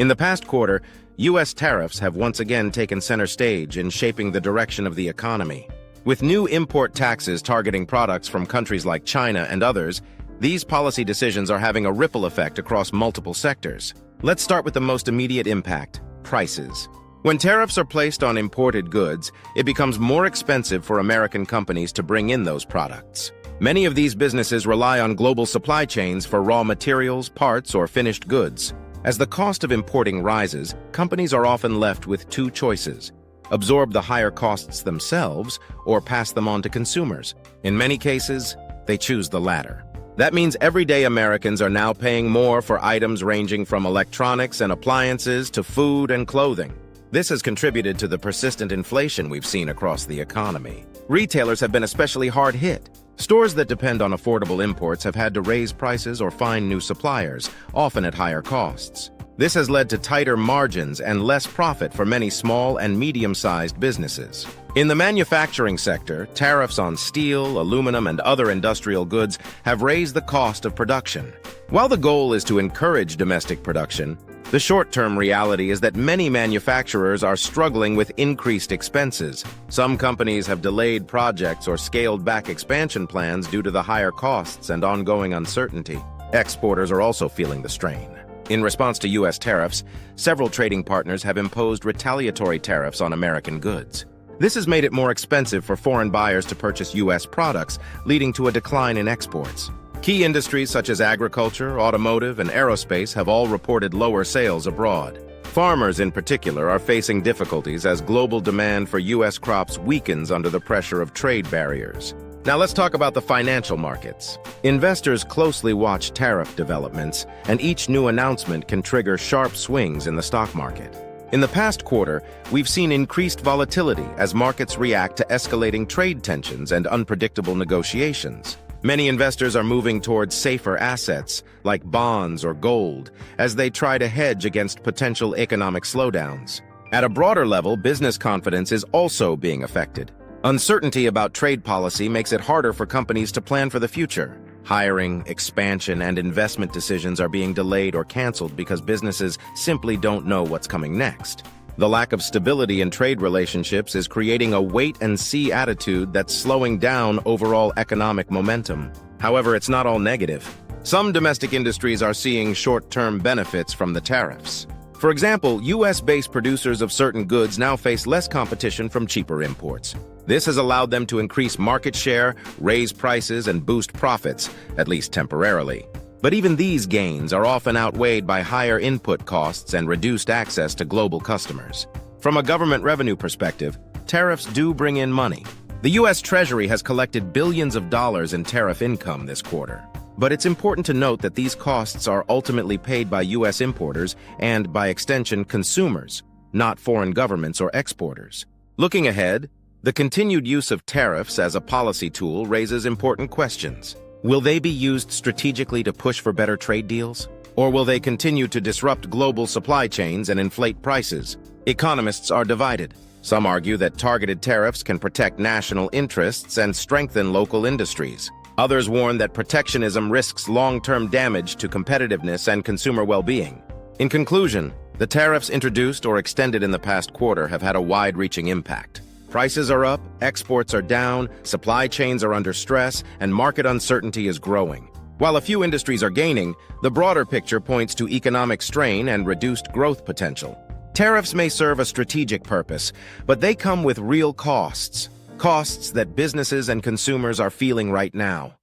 In the past quarter, U.S. tariffs have once again taken center stage in shaping the direction of the economy. With new import taxes targeting products from countries like China and others, these policy decisions are having a ripple effect across multiple sectors. Let's start with the most immediate impact: prices. When tariffs are placed on imported goods, it becomes more expensive for American companies to bring in those products. Many of these businesses rely on global supply chains for raw materials, parts, or finished goods. As the cost of importing rises, companies are often left with two choices: absorb the higher costs themselves or pass them on to consumers. In many cases, they choose the latter. That means everyday Americans are now paying more for items ranging from electronics and appliances to food and clothing. This has contributed to the persistent inflation we've seen across the economy. Retailers have been especially hard hit. Stores that depend on affordable imports have had to raise prices or find new suppliers, often at higher costs. This has led to tighter margins and less profit for many small and medium-sized businesses. In the manufacturing sector, tariffs on steel, aluminum, and other industrial goods have raised the cost of production. While the goal is to encourage domestic production, the short-term reality is that many manufacturers are struggling with increased expenses. Some companies have delayed projects or scaled back expansion plans due to the higher costs and ongoing uncertainty. Exporters are also feeling the strain. In response to U.S. tariffs, several trading partners have imposed retaliatory tariffs on American goods. This has made it more expensive for foreign buyers to purchase U.S. products, leading to a decline in exports. Key industries such as agriculture, automotive, and aerospace have all reported lower sales abroad. Farmers in particular are facing difficulties as global demand for U.S. crops weakens under the pressure of trade barriers. Now let's talk about the financial markets. Investors closely watch tariff developments, and each new announcement can trigger sharp swings in the stock market. In the past quarter, we've seen increased volatility as markets react to escalating trade tensions and unpredictable negotiations. Many investors are moving towards safer assets, like bonds or gold, as they try to hedge against potential economic slowdowns. At a broader level, business confidence is also being affected. Uncertainty about trade policy makes it harder for companies to plan for the future. Hiring, expansion, and investment decisions are being delayed or canceled because businesses simply don't know what's coming next. The lack of stability in trade relationships is creating a wait-and-see attitude that's slowing down overall economic momentum. However, it's not all negative. Some domestic industries are seeing short-term benefits from the tariffs. For example, U.S.-based producers of certain goods now face less competition from cheaper imports. This has allowed them to increase market share, raise prices, and boost profits, at least temporarily. But even these gains are often outweighed by higher input costs and reduced access to global customers. From a government revenue perspective, tariffs do bring in money. The U.S. Treasury has collected billions of dollars in tariff income this quarter. But it's important to note that these costs are ultimately paid by U.S. importers and, by extension, consumers, not foreign governments or exporters. Looking ahead, the continued use of tariffs as a policy tool raises important questions. Will they be used strategically to push for better trade deals? Or will they continue to disrupt global supply chains and inflate prices? Economists are divided. Some argue that targeted tariffs can protect national interests and strengthen local industries. Others warn that protectionism risks long-term damage to competitiveness and consumer well-being. In conclusion, the tariffs introduced or extended in the past quarter have had a wide-reaching impact. Prices are up, exports are down, supply chains are under stress, and market uncertainty is growing. While a few industries are gaining, the broader picture points to economic strain and reduced growth potential. Tariffs may serve a strategic purpose, but they come with real costs that businesses and consumers are feeling right now.